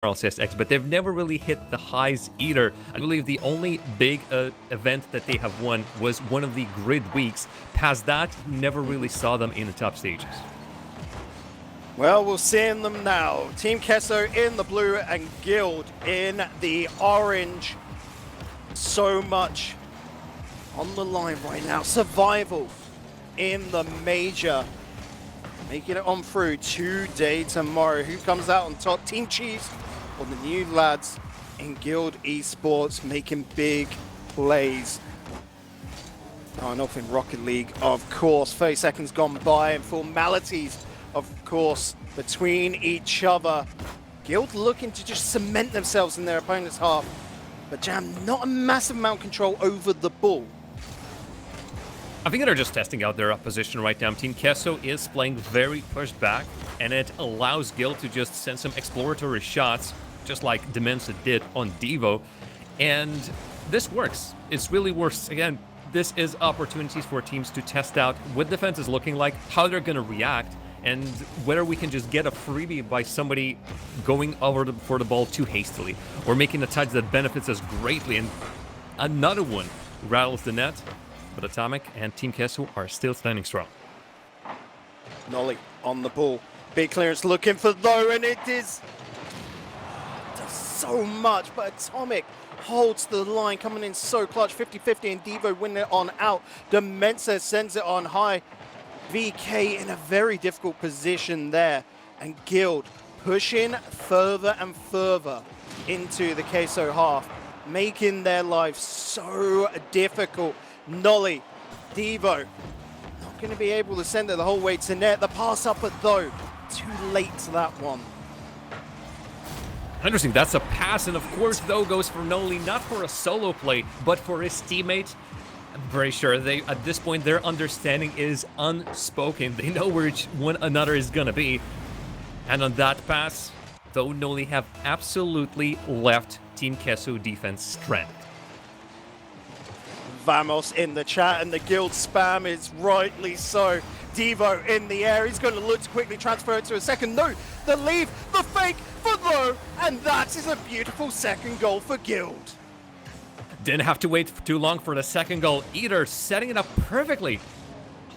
RLCS X, but they've never really hit the highs either. I believe the only big event that they have won was one of the grid weeks. Past that, never really saw them in the top stages. Well, we're seeing them now. Team Queso in the blue and Guild in the orange. So much on the line right now. Survival in the major. Making it on through today, tomorrow. Who comes out on top? Team Cheese or the new lads in Guild Esports making big plays. Starting off in Rocket League, of course. 30 seconds gone by and formalities, of course, between each other. Guild looking to just cement themselves in their opponent's half. But Jam, not a massive amount of control over the ball. I think they're just testing out their opposition right now. Team Queso is playing very pushed back, and it allows Guild to just send some exploratory shots, just like Demensa did on Devo. And this works. It really works. Again, this is opportunities for teams to test out what defense is looking like, how they're going to react, and whether we can just get a freebie by somebody going over for the ball too hastily, or making a touch that benefits us greatly, and another one rattles the net. But Atomic and Team Queso are still standing strong. Nolly on the ball. Big clearance looking for though, and it is does so much, but Atomic holds the line, coming in so clutch. 50-50 and Devo winning it on out. Demensa sends it on high. VK in a very difficult position there. And Guild pushing further and further into the Queso half, making their life so difficult. Nolly, Devo, not going to be able to send it the whole way to net. The pass up at though, too late to that one. Interesting, that's a pass, and of course, though, goes for Nolly, not for a solo play, but for his teammate. I'm very sure at this point, their understanding is unspoken. They know where one another is going to be. And on that pass, though, Nolly have absolutely left Team Queso defense stranded. Vamos in the chat, and the Guild spam is rightly so. Devo in the air, he's going to look to quickly transfer it to a second. No, the leave, the fake for though, and that is a beautiful second goal for Guild. Didn't have to wait too long for the second goal either, setting it up perfectly.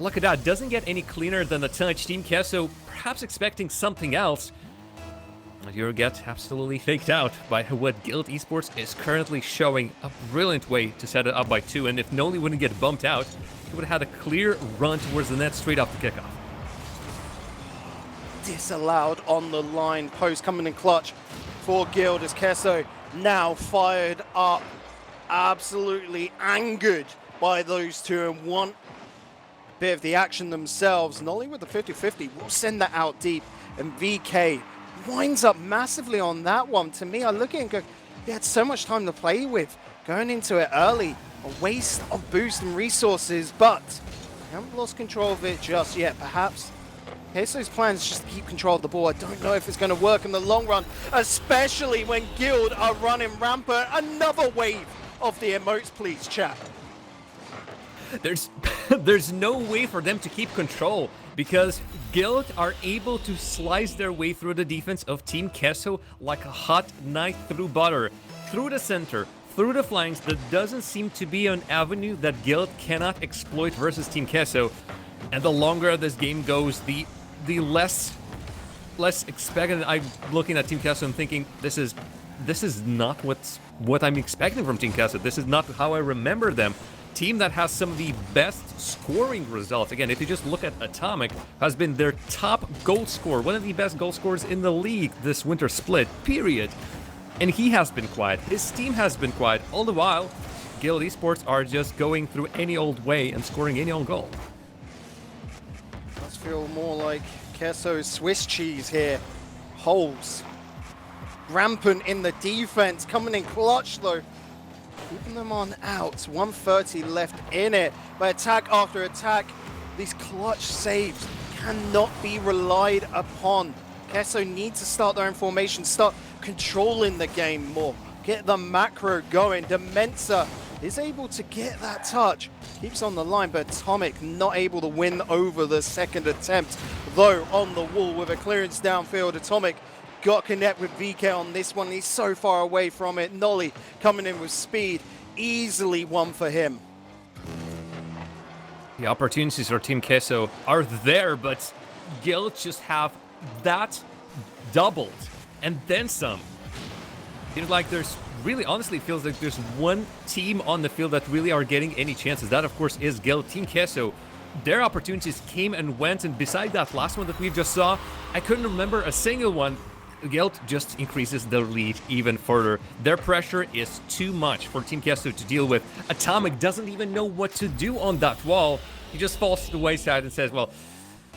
Look at that, doesn't get any cleaner than the touch. Team Queso perhaps expecting something else. You get absolutely faked out by what Guild Esports is currently showing. A brilliant way to set it up by 2, and if Noli wouldn't get bumped out, he would have had a clear run towards the net straight off the kickoff. Disallowed on the line, post coming in clutch for Guild as Queso now fired up, absolutely angered by those two and want a bit of the action themselves. Nolly with the 50-50 will send that out deep, and VK winds up massively on that one. To me, I look at it and go, he had so much time to play with. Going into it early, a waste of boost and resources, but they haven't lost control of it just yet. Perhaps Queso's plan is just to keep control of the ball. I don't know if it's going to work in the long run, especially when Guild are running rampant. Another wave of the emotes, please, chat. There's no way for them to keep control, because Guild are able to slice their way through the defense of Team Queso like a hot knife through butter, through the center, through the flanks. There doesn't seem to be an avenue that Guild cannot exploit versus Team Queso. And the longer this game goes, the less expected. I'm looking at Team Queso and thinking, this is not what I'm expecting from Team Queso. This is not how I remember them. Team that has some of the best scoring results. Again, if you just look at Atomic, has been their top goal scorer, one of the best goal scorers in the league this winter split, period. And he has been quiet. His team has been quiet. All the while, Guild Esports are just going through any old way and scoring any old goal. Does feel more like Queso's Swiss cheese here. Holes rampant in the defense, coming in clutch though. Keeping them on out, 130 left in it. But attack after attack, these clutch saves cannot be relied upon. Queso needs to start their own formation, start controlling the game more, get the macro going. Demensa is able to get that touch, keeps on the line, but Atomic not able to win over the second attempt. Though on the wall with a clearance downfield, Atomic got to connect with VK on this one. He's so far away from it. Nolly coming in with speed. Easily one for him. The opportunities for Team Queso are there, but Guild just have that doubled and then some. Feels like there's really, honestly, feels like there's one team on the field that really are getting any chances. That, of course, is Guild. Team Queso, their opportunities came and went, and beside that last one that we just saw, I couldn't remember a single one. Guild just increases the lead even further. Their pressure is too much for Team Queso to deal with. Atomic doesn't even know what to do on that wall. He just falls to the wayside and says, well,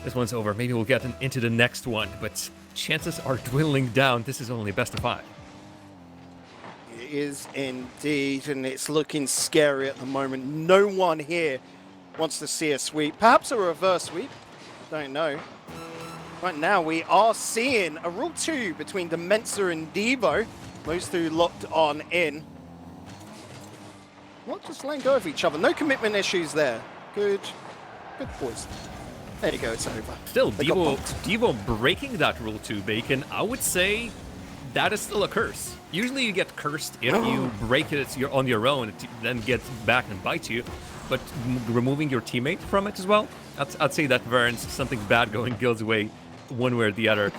this one's over. Maybe we'll get into the next one. But chances are dwindling down. This is only best of 5. It is indeed, and it's looking scary at the moment. No one here wants to see a sweep. Perhaps a reverse sweep. Don't know. Right now, we are seeing a Rule 2 between Demensa and Devo. Those two locked on in. Not just letting go of each other. No commitment issues there. Good boys. There you go, it's over. Still, Devo breaking that Rule 2, Bacon, I would say that is still a curse. Usually you get cursed if you break it on your own, it then gets back and bites you. But removing your teammate from it as well, I'd say that warrants something bad going Guild's way, one way or the other.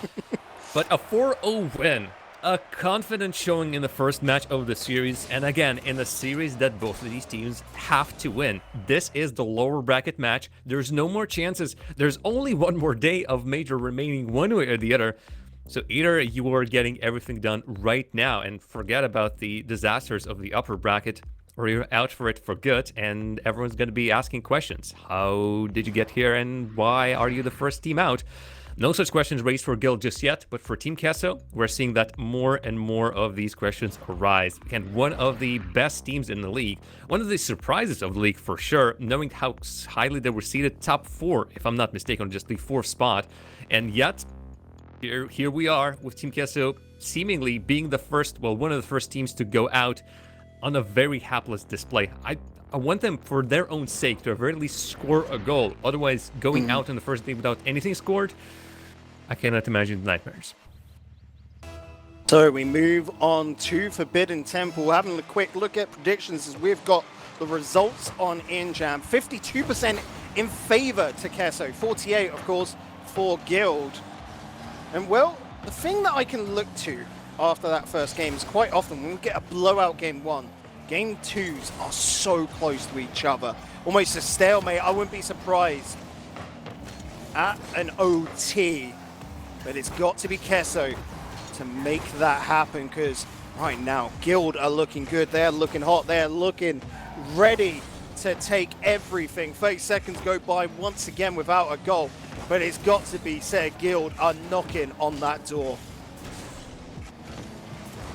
But a 4-0 win, a confident showing in the first match of the series, and again, in a series that both of these teams have to win. This is the lower bracket match. There's no more chances. There's only one more day of major remaining, one way or the other. So either you are getting everything done right now and forget about the disasters of the upper bracket, or you're out for it for good, and everyone's going to be asking questions. How did you get here, and why are you the first team out? No such questions raised for Guild just yet, but for Team Queso, we're seeing that more and more of these questions arise. Again, one of the best teams in the league, one of the surprises of the league for sure, knowing how highly they were seeded, top 4, if I'm not mistaken, just the 4th spot, and yet here we are with Team Queso seemingly being the first, well, one of the first teams to go out on a very hapless display. I want them, for their own sake, to at very least score a goal. Otherwise, going out in the first game without anything scored, I cannot imagine the nightmares. So we move on to Forbidden Temple. Having a quick look at predictions as we've got the results on InJam. 52% in favor to Queso, 48, of course, for Guild. And well, the thing that I can look to after that first game is quite often when we get a blowout game 1, game 2s are so close to each other. Almost a stalemate. I wouldn't be surprised at an OT. But it's got to be Queso to make that happen, because right now, Guild are looking good. They're looking hot. They're looking ready to take everything. 30 seconds go by once again without a goal. But it's got to be said, Guild are knocking on that door.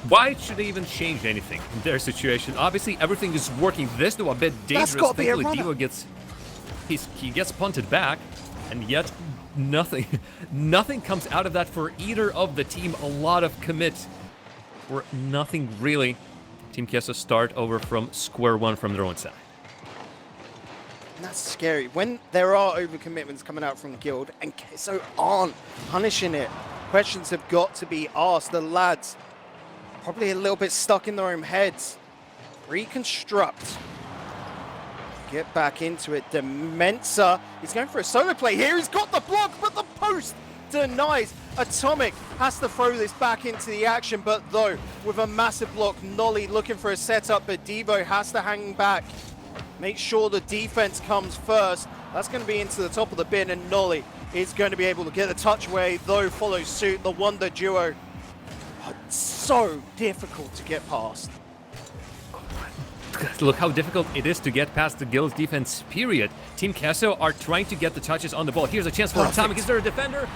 Why should they even change anything in their situation? Obviously, everything is working. This, though, a bit dangerous. That's got to be a Thankfully, runner. Devo he gets punted back, and yet nothing comes out of that for either of the team. A lot of commits or nothing really. Team Queso start over from square one from their own side. And that's scary. When there are overcommitments coming out from Guild and Queso aren't punishing it, questions have got to be asked. The lads probably a little bit stuck in their own heads. Reconstruct. Get back into it. Demensa. He's going for a solo play here. He's got the block, but the post denies. Atomic has to throw this back into the action, but though, with a massive block, Nolly looking for a setup, but Devo has to hang back. Make sure the defense comes first. That's going to be into the top of the bin, and Nolly is going to be able to get the touch away, though follows suit. The Wonder Duo. So difficult to get past. Look how difficult it is to get past the Guild's defense, period. Team Queso are trying to get the touches on the ball. Here's a chance for Atomic. Is there a defender?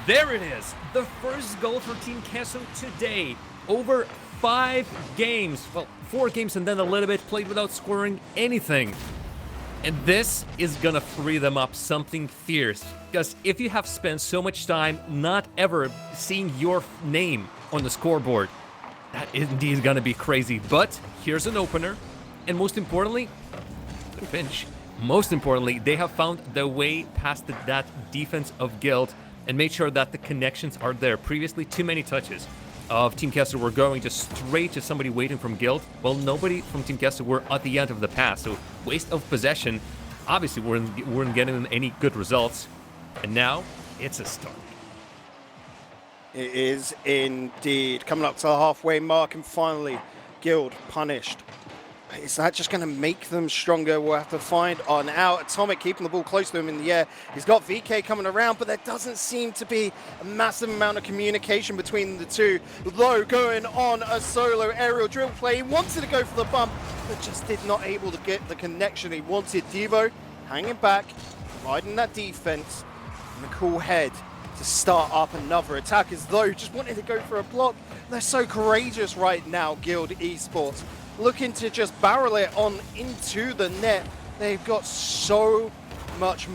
There it is. The first goal for Team Queso today. Over 5 games. Well, 4 games and then a little bit played without scoring anything. And this is gonna free them up something fierce. Because if you have spent so much time not ever seeing your name on the scoreboard, that is indeed gonna be crazy. But here's an opener. And most importantly, good pinch. Most importantly, they have found the way past that defense of Guild. and made sure that the connections are there. Previously, too many touches of Team Queso were going just straight to somebody waiting from Guild. Well, nobody from Team Queso were at the end of the pass, so waste of possession. Obviously, weren't getting any good results, and now it's a start. It is indeed. Coming up to the halfway mark, and finally, Guild punished. Is that just going to make them stronger? We'll have to find on out. Atomic keeping the ball close to him in the air. He's got VK coming around, but there doesn't seem to be a massive amount of communication between the two. Low going on a solo aerial drill play. He wanted to go for the bump, but just did not able to get the connection he wanted. Devo hanging back, riding that defense, and a cool head to start up another attack, as though just wanting to go for a block. They're so courageous right now, Guild Esports. Looking to just barrel it on into the net. They've got so much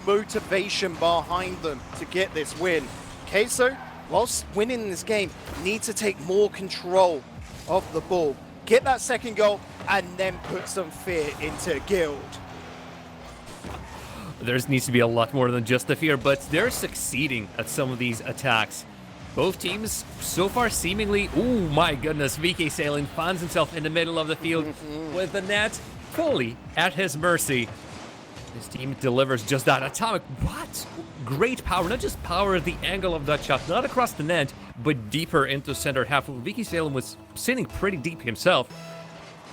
motivation behind them to get this win. Queso, whilst winning this game, needs to take more control of the ball, get that second goal, and then put some fear into Guild. There needs to be a lot more than just the fear, but they're succeeding at some of these attacks. Both teams so far seemingly, oh my goodness, VK Sailing finds himself in the middle of the field with the net fully at his mercy. His team delivers just that. Atomic, what? Great power, not just power at the angle of that shot, not across the net, but deeper into center half. VK Sailing was sitting pretty deep himself.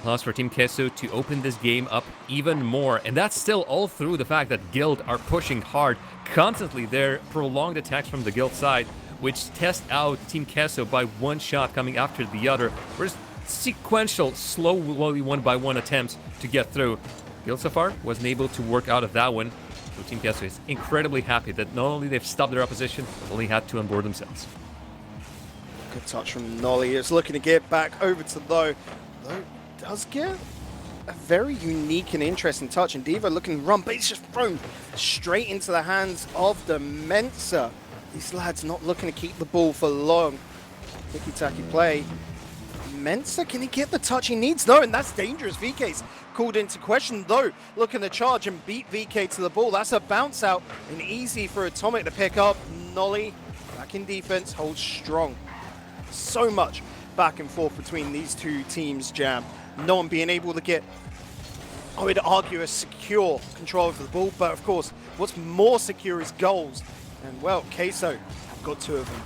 Loss for Team Queso to open this game up even more, and that's still all through the fact that Guild are pushing hard constantly. Their prolonged attacks from the Guild side, which test out Team Queso by one shot coming after the other. Whereas sequential, slowly one-by-one attempts to get through. Guild so far wasn't able to work out of that one. So Team Queso is incredibly happy that not only they've stopped their opposition, but only had to onboard themselves. Good touch from Nolly. It's looking to get back over to Low. Low does get a very unique and interesting touch. And Devo looking to run, but he's just thrown straight into the hands of the Mensa. These lads not looking to keep the ball for long. Ticky-tacky play. Mensa, can he get the touch he needs? No, and that's dangerous. VK's called into question, though. Looking to charge and beat VK to the ball. That's a bounce out and easy for Atomic to pick up. Nolly, back in defense, holds strong. So much back and forth between these two teams, Jam. No one being able to get, I would argue, a secure control over the ball. But, of course, what's more secure is goals. And, well, Queso have got two of them.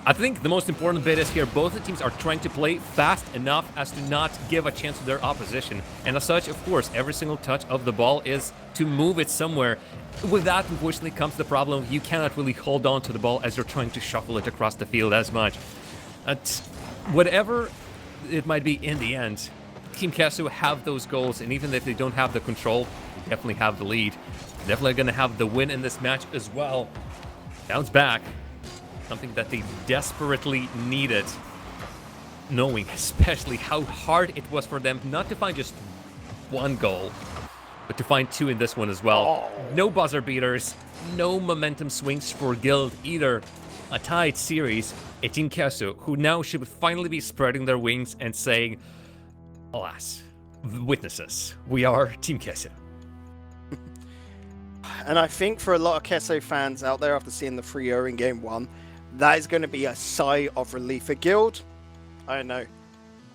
I think the most important bit is here, both the teams are trying to play fast enough as to not give a chance to their opposition. And as such, of course, every single touch of the ball is to move it somewhere. With that, unfortunately, comes the problem. You cannot really hold on to the ball as you're trying to shuffle it across the field as much. Whatever it might be in the end, Team Queso have those goals, and even if they don't have the control, they definitely have the lead. Definitely going to have the win in this match as well. Bounce back. Something that they desperately needed. Knowing especially how hard it was for them not to find just one goal, but to find two in this one as well. No buzzer beaters. No momentum swings for Guild either. A tied series. A Team Queso who now should finally be spreading their wings and saying, alas, witnesses, we are Team Queso. And I think for a lot of Queso fans out there after seeing the 3-0 in Game 1, that is going to be a sigh of relief for Guild. I don't know.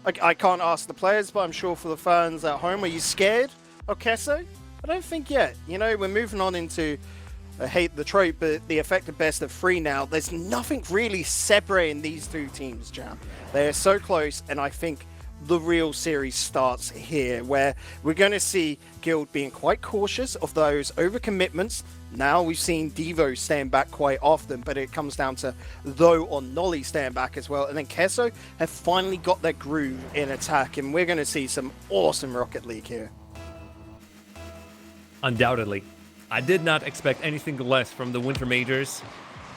I can't ask the players, but I'm sure for the fans at home, are you scared of Queso? I don't think yet. You know, we're moving on into, I hate the trope, but the effective best of 3 now. There's nothing really separating these two teams, Jam. They're so close, and I think the real series starts here, where we're going to see Guild being quite cautious of those overcommitments. Now we've seen Devo staying back quite often, but it comes down to Though or Nolly staying back as well. And then Queso have finally got their groove in attack, and we're going to see some awesome Rocket League here. Undoubtedly. I did not expect anything less from the Winter Majors,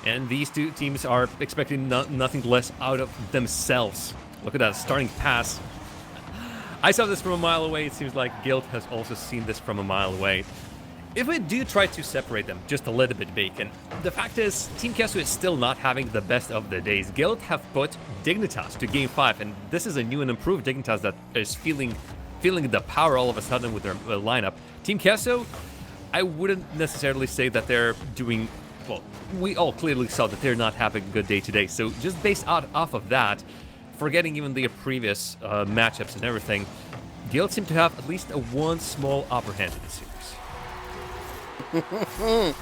and these two teams are expecting nothing less out of themselves. Look at that starting pass. I saw this from a mile away. It seems like Guild has also seen this from a mile away. If we do try to separate them just a little bit, Bacon, the fact is Team Queso is still not having the best of the days. Guild have put Dignitas to Game 5, and this is a new and improved Dignitas that is feeling the power all of a sudden with their lineup. Team Queso, I wouldn't necessarily say that they're doing well, we all clearly saw that they're not having a good day today. So just based off of that, forgetting even the previous matchups and everything, Guild seem to have at least one small upper hand in the series.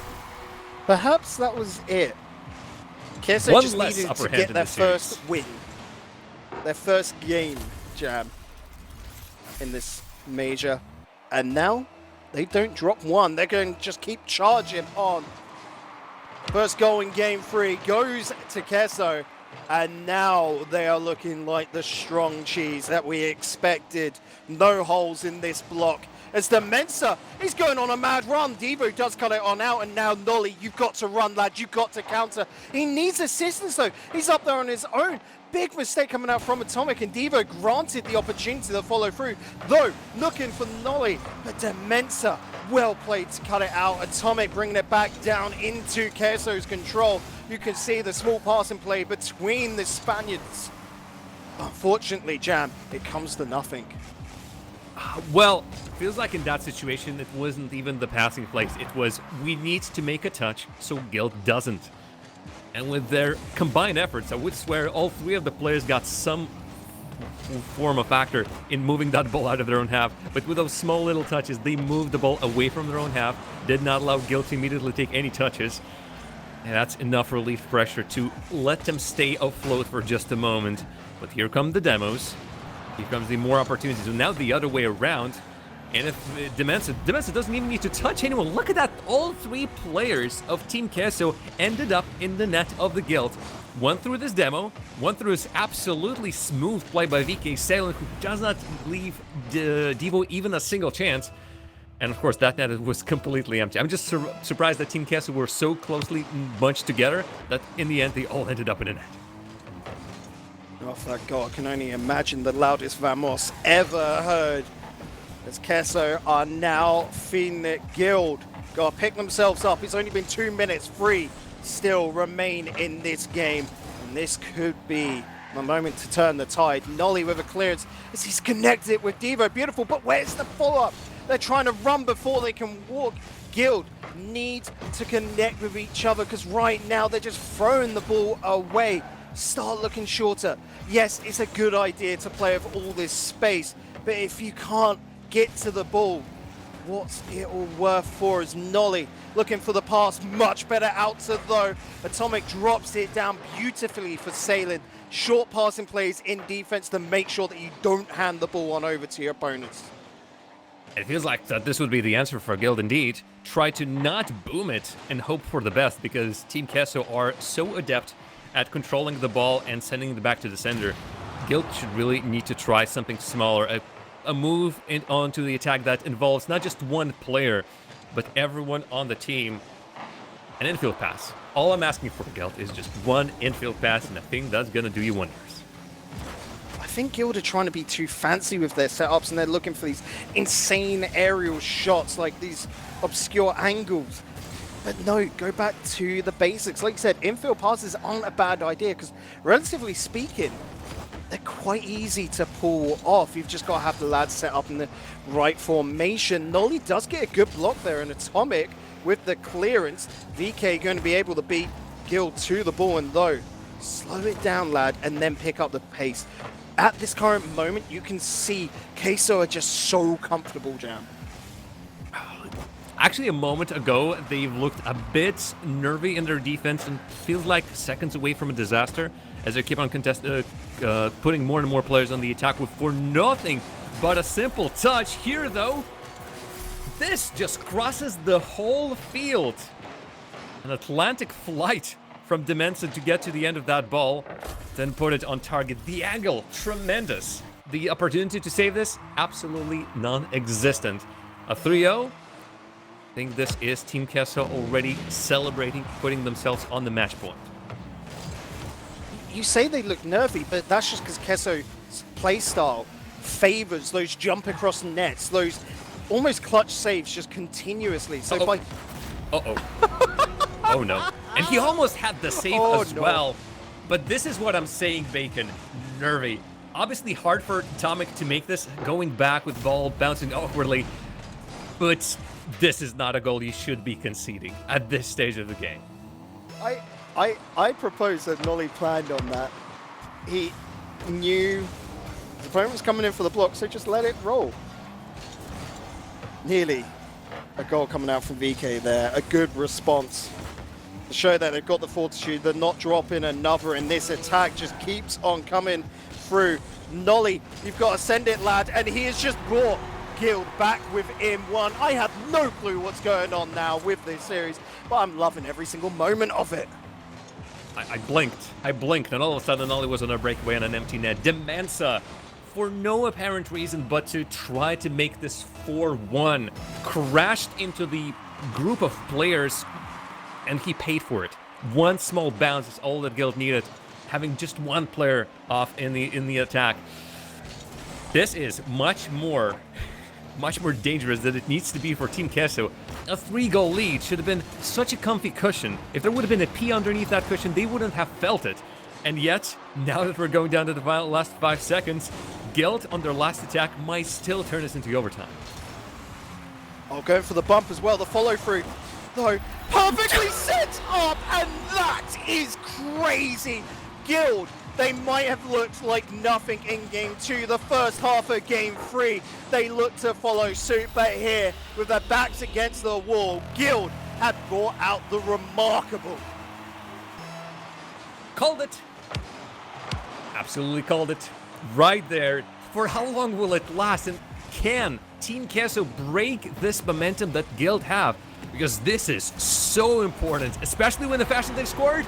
Perhaps that was it. Queso One just less needed upper to hand get in their the series. first win. Their first game, Jam, in this major. And now, they don't drop one. They're going to just keep charging on. First goal in game 3 goes to Queso. And now they are looking like the strong cheese that we expected. No holes in this block. As the Mensa, he's going on a mad run. Devo does cut it on out, and now Nolly, you've got to run, lad. You've got to counter. He needs assistance, though. He's up there on his own. Big mistake coming out from Atomic, and Devo granted the opportunity to follow through, though looking for Nolly. But Demensa, well played to cut it out. Atomic bringing it back down into Queso's control. You can see the small passing play between the Spaniards. Unfortunately, Jam, it comes to nothing. Well, feels like in that situation, it wasn't even the passing plays. It was, we need to make a touch, so Guild doesn't. And with their combined efforts, I would swear all 3 of the players got some form of factor in moving that ball out of their own half. But with those small little touches, they moved the ball away from their own half, did not allow Guild to immediately take any touches. And that's enough relief pressure to let them stay afloat for just a moment. But here come the demos. Here comes the more opportunities. So now the other way around. And if Demensa doesn't even need to touch anyone. Look at that. All 3 players of Team Queso ended up in the net of the Guild. One through this demo, one through this absolutely smooth play by VK Salem, who does not leave Devo even a single chance. And of course, that net was completely empty. I'm just surprised that Team Queso were so closely bunched together that in the end they all ended up in a net. Off that goal, I can only imagine the loudest Vamos ever heard. As Queso are now feeding it. Guild got to pick themselves up. It's only been 2 minutes. 3 still remain in this game. And this could be the moment to turn the tide. Nolly with a clearance as he's connected it with Devo. Beautiful, but where's the follow-up? They're trying to run before they can walk. Guild need to connect with each other because right now they're just throwing the ball away. Start looking shorter. Yes, it's a good idea to play with all this space, but if you can't get to the ball, what's it all worth for? As Nolly looking for the pass, much better out to though. Atomic drops it down beautifully for Salem. Short passing plays in defense to make sure that you don't hand the ball on over to your opponents. It feels like that this would be the answer for Guild indeed. Try to not boom it and hope for the best, because Team Queso are so adept at controlling the ball and sending it back to the sender. Guild should really need to try something smaller, a move onto the attack that involves not just one player, but everyone on the team. An infield pass. All I'm asking for, Guild, is just one infield pass, and I think that's gonna do you wonders. I think Guild are trying to be too fancy with their setups, and they're looking for these insane aerial shots, like these obscure angles. But no, go back to the basics. Like you said, infield passes aren't a bad idea because, relatively speaking, they're quite easy to pull off. You've just got to have the lads set up in the right formation. Nolly does get a good block there, and Atomic with the clearance. VK going to be able to beat Guild to the ball, and though, slow it down, lad, and then pick up the pace. At this current moment, you can see Queso are just so comfortable, Jam. Actually, a moment ago, they looked a bit nervy in their defense and feels like seconds away from a disaster as they keep on putting more and more players on the attack with for nothing but a simple touch. Here, though, this just crosses the whole field. An Atlantic flight from Demensa to get to the end of that ball, then put it on target. The angle, tremendous. The opportunity to save this, absolutely non-existent. A 3-0. I think this is Team Queso already celebrating, putting themselves on the match point. You say they look nervy, but that's just because Queso's playstyle favors those jump across nets, those almost clutch saves just continuously. So by... Oh no. And he almost had the save as well. But this is what I'm saying, Bacon. Nervy. Obviously hard for Atomic to make this, going back with ball bouncing awkwardly. But this is not a goal you should be conceding at this stage of the game. I propose that Nolly planned on that. He knew his opponent was coming in for the block, so just let it roll. Nearly a goal coming out from VK there. A good response to show that they've got the fortitude. They're not dropping another, and this attack just keeps on coming through. Nolly, you've got to send it, lad, and he has just brought Guild back within one. I have no clue what's going on now with this series, but I'm loving every single moment of it. I blinked, and all of a sudden Nolly was on a breakaway on an empty net. Demensa, for no apparent reason but to try to make this 4-1, crashed into the group of players, and he paid for it. One small bounce is all that Guild needed, having just one player off in the attack. This is much more dangerous than it needs to be for Team Queso. A 3-goal lead should have been such a comfy cushion. If there would have been a P underneath that cushion, they wouldn't have felt it. And yet, now that we're going down to the last 5 seconds, Guild on their last attack might still turn this into overtime. Oh, going for the bump as well, the follow through. Though, perfectly set up, and that is crazy. Guild, they might have looked like nothing in Game 2. The first half of Game 3, they looked to follow suit, but here, with their backs against the wall, Guild had brought out the remarkable. Called it. Absolutely called it. Right there. For how long will it last? And can Team Queso break this momentum that Guild have? Because this is so important, especially when the fashion they scored.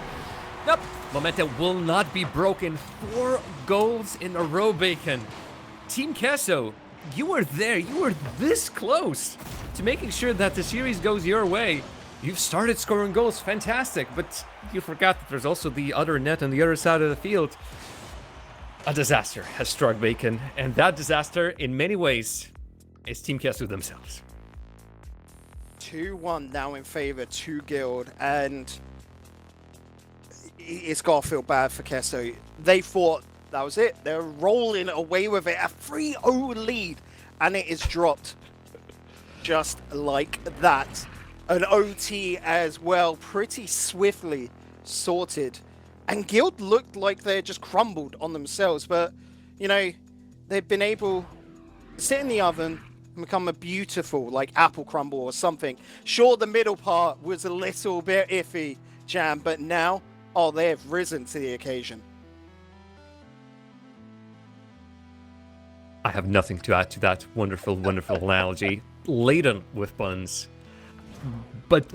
Nope, momentum will not be broken. 4 goals in a row, Bacon. Team Queso, you were there. You were this close to making sure that the series goes your way. You've started scoring goals, fantastic, but you forgot that there's also the other net on the other side of the field. A disaster has struck Bacon, and that disaster, in many ways, is Team Queso themselves. 2-1 now in favor to Guild, and it's got to feel bad for Queso. They thought that was it. They're rolling away with it. A 3-0 lead, and it is dropped just like that. An OT as well, pretty swiftly sorted. And Guild looked like they just crumbled on themselves, but, you know, they've been able to sit in the oven and become a beautiful, like, apple crumble or something. Sure, the middle part was a little bit iffy, Jam, but now, oh, they have risen to the occasion. I have nothing to add to that wonderful, wonderful analogy. Laden with puns. But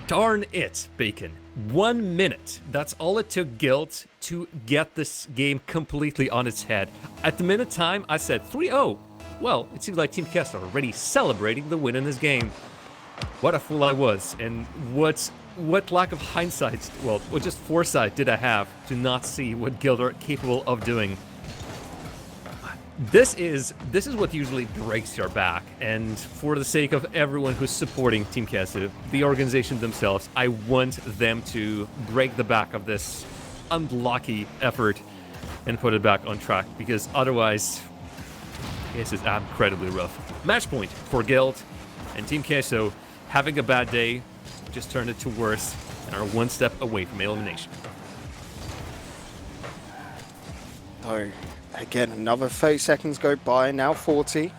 darn it, Bacon. 1 minute. That's all it took Guild to get this game completely on its head. At the minute time, I said 3-0. Well, it seems like Team Queso are already celebrating the win in this game. What a fool I was, and what lack of hindsight, well, what just foresight did I have to not see what Guild are capable of doing. This is what usually breaks your back, and for the sake of everyone who's supporting Team Queso, the organization themselves, I want them to break the back of this unlucky effort and put it back on track, because otherwise, this is incredibly rough. Match point for Guild, and Team Queso, having a bad day, just turned it to worse, and are 1 step away from elimination. Oh. Again, another 30 seconds go by, now 40.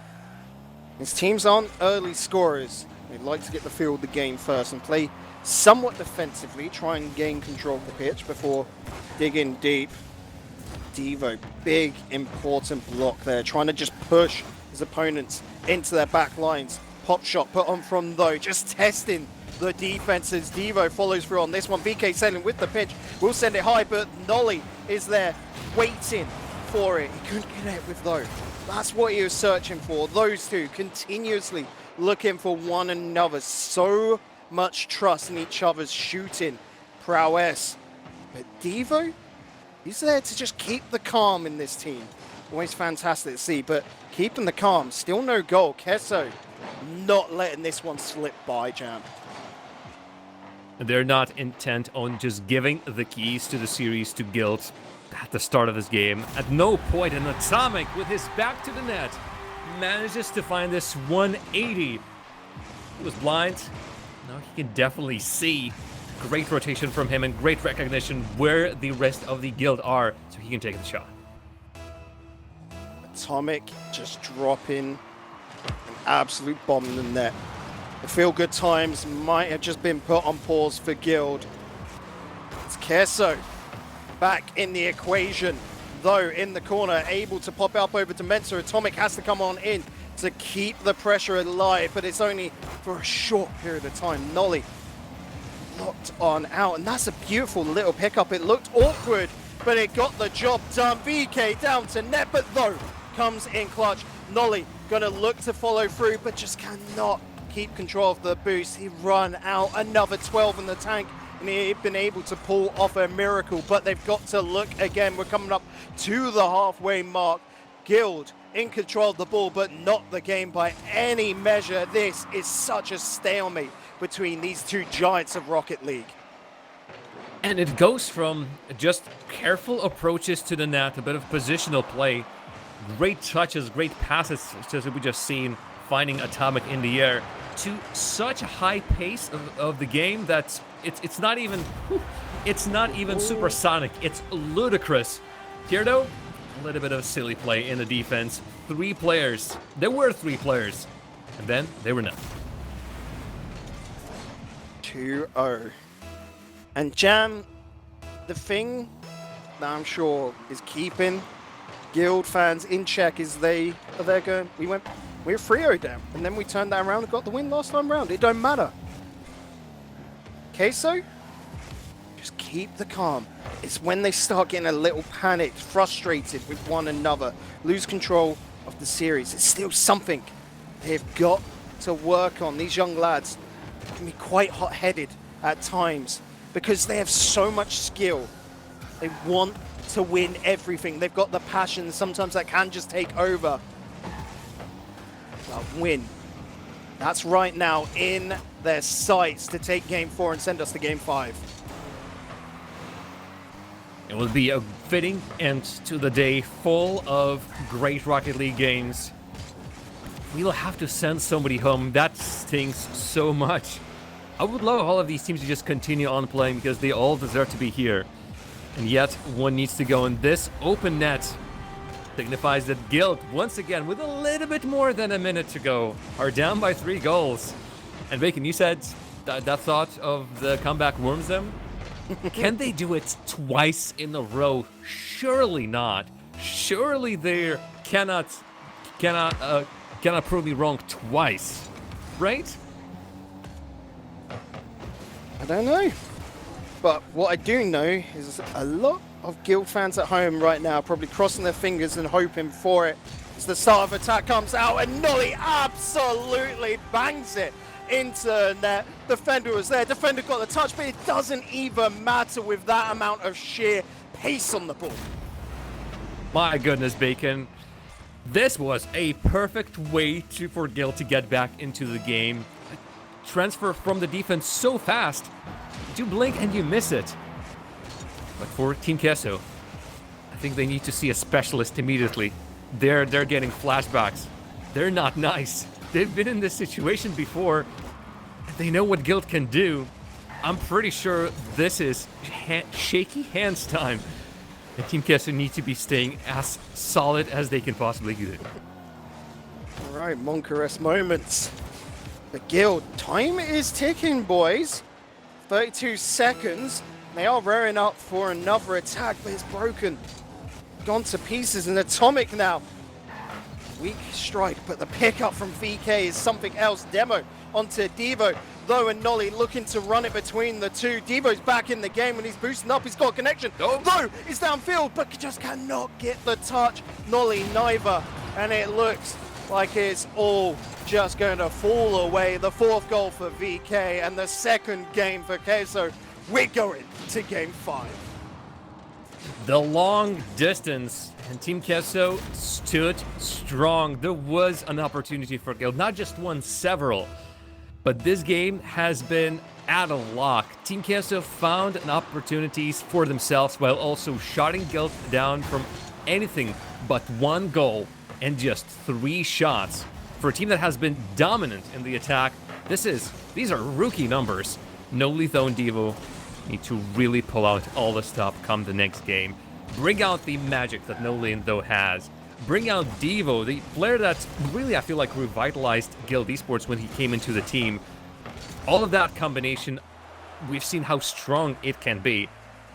These teams aren't early scorers. They like to get the feel of the game first and play somewhat defensively, try and gain control of the pitch before digging deep. Devo, big, important block there, trying to just push his opponents into their back lines. Pop shot put on from though, just testing the defenses. Devo follows through on this one. VK sailing with the pitch, will send it high, but Nolly is there waiting for it. He couldn't connect with though. That's what he was searching for. Those two continuously looking for one another. So much trust in each other's shooting prowess. But Devo, he's there to just keep the calm in this team. Always fantastic to see, but keeping the calm. Still no goal. Queso not letting this one slip by, Jam. They're not intent on just giving the keys to the series to Guild at the start of this game. At no point, an Atomic with his back to the net manages to find this 180. He was blind. Now he can definitely see. Great rotation from him and great recognition where the rest of the guild are, so he can take the shot. Atomic just dropping an absolute bomb in the net. The feel-good times might have just been put on pause for Guild. It's Queso back in the equation, though in the corner, able to pop up over to Mensa. Atomic has to come on in to keep the pressure alive, but it's only for a short period of time. Nolly locked on out, and that's a beautiful little pickup. It looked awkward, but it got the job done. VK down to net, but though comes in clutch. Nolly gonna look to follow through, but just cannot keep control of the boost. He run out another 12 in the tank, and he'd been able to pull off a miracle, but they've got to look again. We're coming up to the halfway mark. Guild in control of the ball, but not the game by any measure. This is such a stalemate between these two giants of Rocket League. And it goes from just careful approaches to the net, a bit of positional play, great touches, great passes, as we just seen, finding Atomic in the air, to such a high pace of the game that it's not even supersonic. It's ludicrous. Here though, a little bit of silly play in the defense. 3 players. There were 3 players, and then they were not. 2-0. And Jam, the thing that I'm sure is keeping Guild fans in check is they're going, we were 3-0 down, and then we turned that around and got the win last time round. It don't matter. Queso, just keep the calm. It's when they start getting a little panicked, frustrated with one another, lose control of the series. It's still something they've got to work on. These young lads can be quite hot-headed at times because they have so much skill. They want to win everything. They've got the passion. Sometimes that can just take over. But win. That's right now in their sights to take Game 4 and send us to Game 5. It will be a fitting end to the day full of great Rocket League games. We'll have to send somebody home. That stings so much. I would love all of these teams to just continue on playing because they all deserve to be here. And yet, one needs to go, and this open net signifies that Guild, once again, with a little bit more than a minute to go, are down by 3 goals. And Bacon, you said that thought of the comeback warms them? Can they do it twice in a row? Surely not. Surely they cannot prove me wrong twice, right? I don't know. But what I do know is a lot of Guild fans at home right now probably crossing their fingers and hoping for it. As the start of attack comes out and Nolly absolutely bangs it into the net. Defender was there. Defender got the touch, but it doesn't even matter with that amount of sheer pace on the ball. My goodness, Bacon. This was a perfect way for Guild to get back into the game. Transfer from the defense so fast. You blink and you miss it. But for Team Queso, I think they need to see a specialist immediately. They're getting flashbacks. They're not nice. They've been in this situation before. They know what Guild can do. I'm pretty sure this is shaky hands time. And Team Queso needs to be staying as solid as they can possibly do. All right, Moncaress moments. The Guild, time is ticking, boys. 32 seconds. They are rearing up for another attack, but it's broken. Gone to pieces, and Atomic now. Weak strike, but the pickup from VK is something else. Demo onto Devo, though, and Nolly looking to run it between the two. Devo's back in the game, and he's boosting up. He's got a connection. Oh, though, it's downfield, but just cannot get the touch. Nolly neither, and it looks like it's all just going to fall away. The 4th goal for VK and the 2nd game for Queso. We're going to Game 5. The long distance, and Team Queso stood strong. There was an opportunity for Guild, not just one, several. But this game has been out of luck. Team Queso found opportunities for themselves while also shutting Guild down from anything but 1 goal and just 3 shots. For a team that has been dominant in the attack, these are rookie numbers. Noli, though, and Devo need to really pull out all the stop come the next game. Bring out the magic that Noli and Though has. Bring out Devo, the player that's really, I feel like, revitalized Guild Esports when he came into the team. All of that combination, we've seen how strong it can be.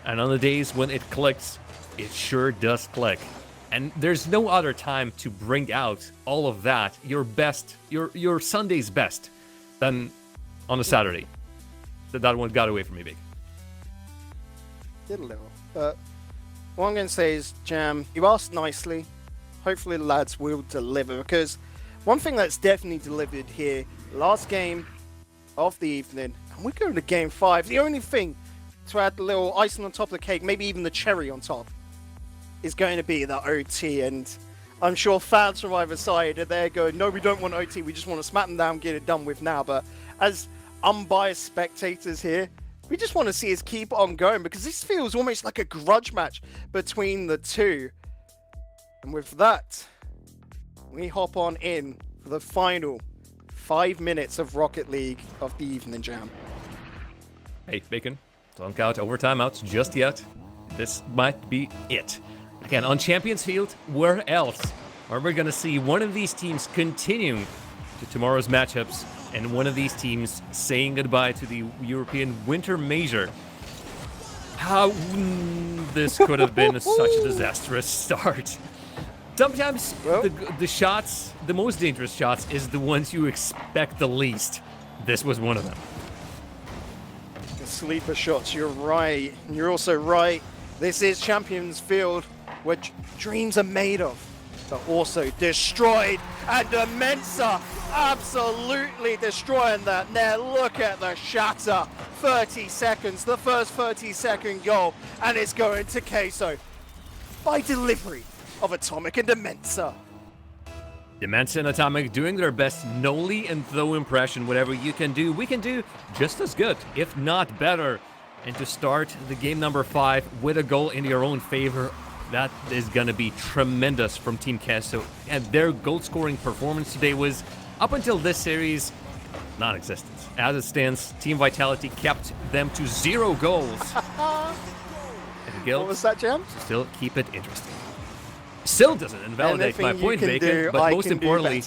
And on the days when it clicks, it sure does click. And there's no other time to bring out all of that, your best, your Sunday's best, than on a Saturday. That one got away from me big. Did a little. But what I'm going to say is, Jam, you asked nicely. Hopefully the lads will deliver, because one thing that's definitely delivered here, last game of the evening, and we're going to game 5. The only thing to add a little icing on top of the cake, maybe even the cherry on top, is going to be the OT. And I'm sure fans from either side are there going, no, we don't want OT, we just want to smack them down, get it done with now. But as unbiased spectators here, we just want to see us keep on going, because this feels almost like a grudge match between the two. And with that, we hop on in for the final 5 minutes of Rocket League of the evening, Jam. Hey, Bacon, don't count overtime outs just yet. This might be it. Again, on Champions Field, where else are we going to see one of these teams continuing to tomorrow's matchups and one of these teams saying goodbye to the European Winter Major? How this could have been such a disastrous start. Sometimes the shots, the most dangerous shots, is the ones you expect the least. This was one of them. The sleeper shots, you're right. And you're also right. This is Champions Field, where dreams are made of, but also destroyed. And Mensa absolutely destroying that net. Look at the shatter. 30 seconds, the first 30-second goal, and it's going to Queso by delivery of Atomic and Demensa. Demensa and Atomic doing their best Noli and Though impression. Whatever you can do, we can do just as good, if not better. And to start the game number 5 with a goal in your own favor, that is going to be tremendous from Team Queso. And their goal-scoring performance today was, up until this series, non-existent. As it stands, Team Vitality kept them to 0 goals. And Guild, what was that, Jam? Still keep it interesting. Still doesn't invalidate my point, Bacon, but most importantly,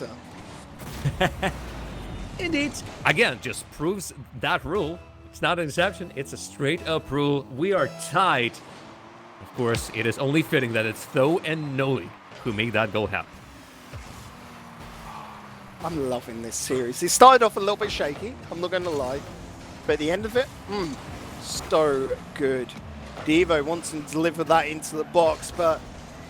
indeed, again, just proves that rule. It's not an exception, it's a straight-up rule. We are tied. Of course, it is only fitting that it's Though and Noli who made that goal happen. I'm loving this series. It started off a little bit shaky, I'm not going to lie. But at the end of it, so good. Devo wants to deliver that into the box, but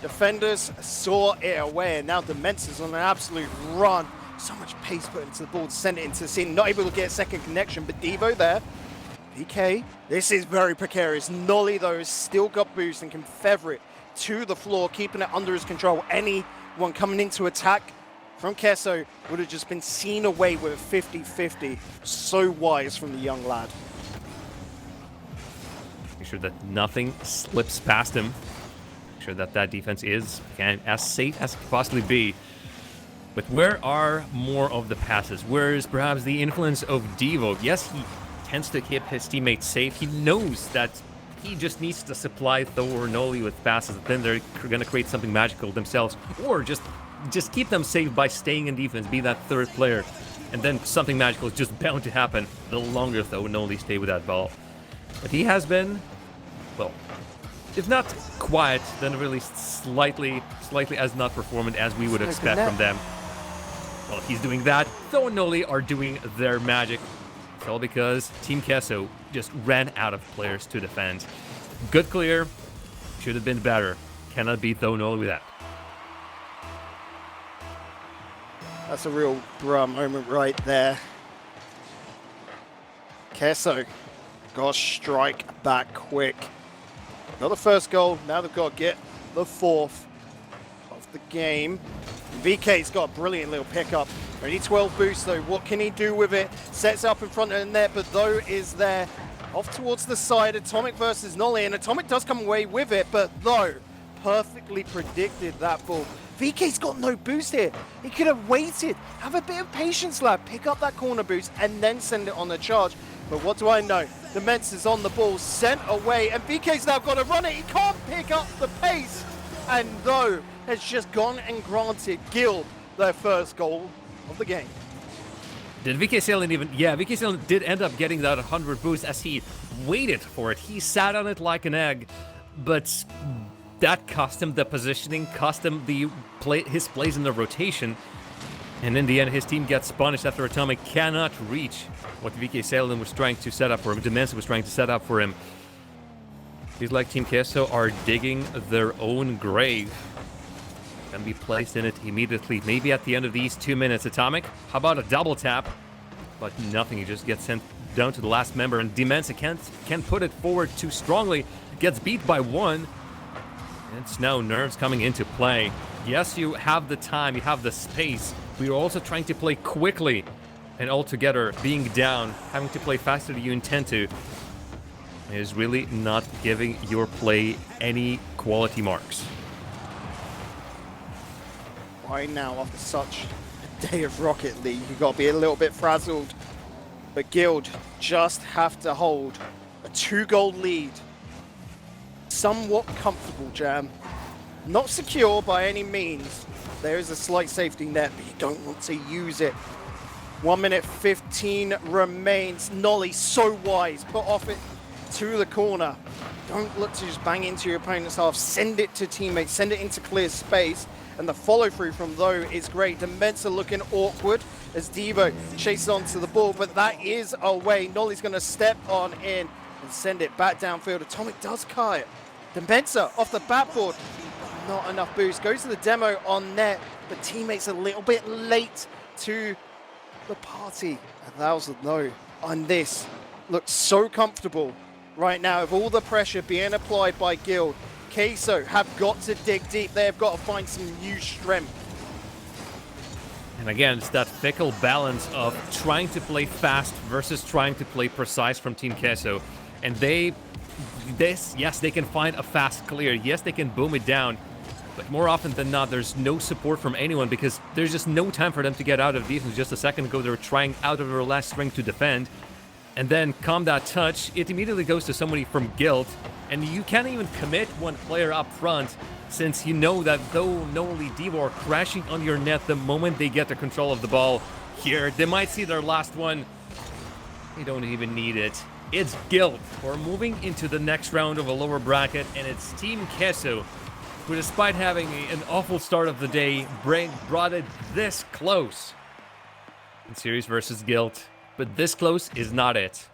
defenders saw it away, and now Demensa's on an absolute run. So much pace put into the ball to send it into the scene. Not able to get a second connection, but Devo there. PK, this is very precarious. Noli, though, has still got boost and can feather it to the floor, keeping it under his control. Anyone coming into attack from Queso would have just been seen away with a 50-50. So wise from the young lad. Make sure that nothing slips past him. Make sure that that defense is, again, as safe as it could possibly be. But where are more of the passes? Where is perhaps the influence of Devo? Yes, he tends to keep his teammates safe. He knows that he just needs to supply Though or Noli with passes. Then they're going to create something magical themselves. Or just keep them safe by staying in defense, be that third player. And then something magical is just bound to happen the longer Though and Noli stay with that ball. But he has been, well, if not quiet, then really slightly as not performant as we would expect from them. Well, he's doing that. Though and Noli are doing their magic. It's all because Team Queso just ran out of players to defend. Good clear. Should have been better. Cannot beat Though and Noli with that. That's a real bruh moment right there. Queso got to strike back quick. Not the first goal, now they've got to get the 4th of the game. VK's got a brilliant little pickup. Only 12 boosts though, what can he do with it? Sets up in front of the net, but Though is there. Off towards the side, Atomic versus Noli, and Atomic does come away with it, but Though perfectly predicted that ball. VK's got no boost here. He could have waited. Have a bit of patience, lad. Pick up that corner boost and then send it on the charge. But what do I know? The Mence is on the ball, sent away, and VK's now got to run it. He can't pick up the pace. And though has just gone and granted Guild their first goal of the game. Did VK Salen even... Yeah, VK Salen did end up getting that 100 boost as he waited for it. He sat on it like an egg, but that cost him the positioning, cost him his place in the rotation. And in the end, his team gets punished after Atomic cannot reach what VK Salen was trying to set up for him, Dimensa was trying to set up for him. Feels like Team Queso are digging their own grave. Can be placed in it immediately. Maybe at the end of these 2 minutes. Atomic, how about a double tap? But nothing, he just gets sent down to the last member, and Dimensa can't put it forward too strongly. Gets beat by one. And it's now nerves coming into play. Yes, you have the time, you have the space. We are also trying to play quickly, and altogether being down, having to play faster than you intend to, is really not giving your play any quality marks. Right now, after such a day of Rocket League, you've got to be a little bit frazzled. But Guild just have to hold a 2-goal lead. Somewhat comfortable, Jam. Not secure by any means. There is a slight safety net, but you don't want to use it. 1 minute 15 remains. Nolly, so wise, put off it to the corner. Don't look to just bang into your opponent's half. Send it to teammates, send it into clear space. And the follow through from though is great. Dimensa looking awkward as Devo chases onto the ball, but that is away. Nolly's going to step on in and send it back downfield. Atomic does cut it. Dimensa off the backboard. Not enough boost. Goes to the demo on net, but teammates a little bit late to the party. 1,000 no on this. Looks so comfortable right now with all the pressure being applied by Guild. Queso have got to dig deep. They've got to find some new strength. And again, it's that fickle balance of trying to play fast versus trying to play precise from Team Queso. And yes, they can find a fast clear. Yes, they can boom it down. But more often than not, there's no support from anyone because there's just no time for them to get out of defense. Just a second ago, they were trying out of their last string to defend. And then come that touch, it immediately goes to somebody from Guild. And you can't even commit one player up front since you know that though Noli Devo are crashing on your net the moment they get the control of the ball here, they might see their last one. They don't even need it. It's Guild. We're moving into the next round of a lower bracket, and it's Team Queso, who despite having an awful start of the day, brought it this close in series versus Guild. But this close is not it.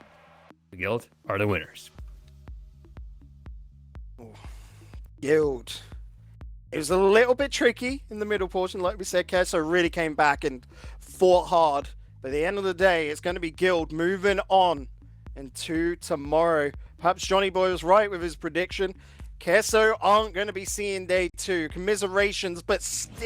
The Guild are the winners. Guild. It was a little bit tricky in the middle portion. Like we said, Queso really came back and fought hard. But at the end of the day, it's going to be Guild moving on into tomorrow. Perhaps Johnny Boy was right with his prediction. Queso aren't going to be seeing day 2. Commiserations, but still.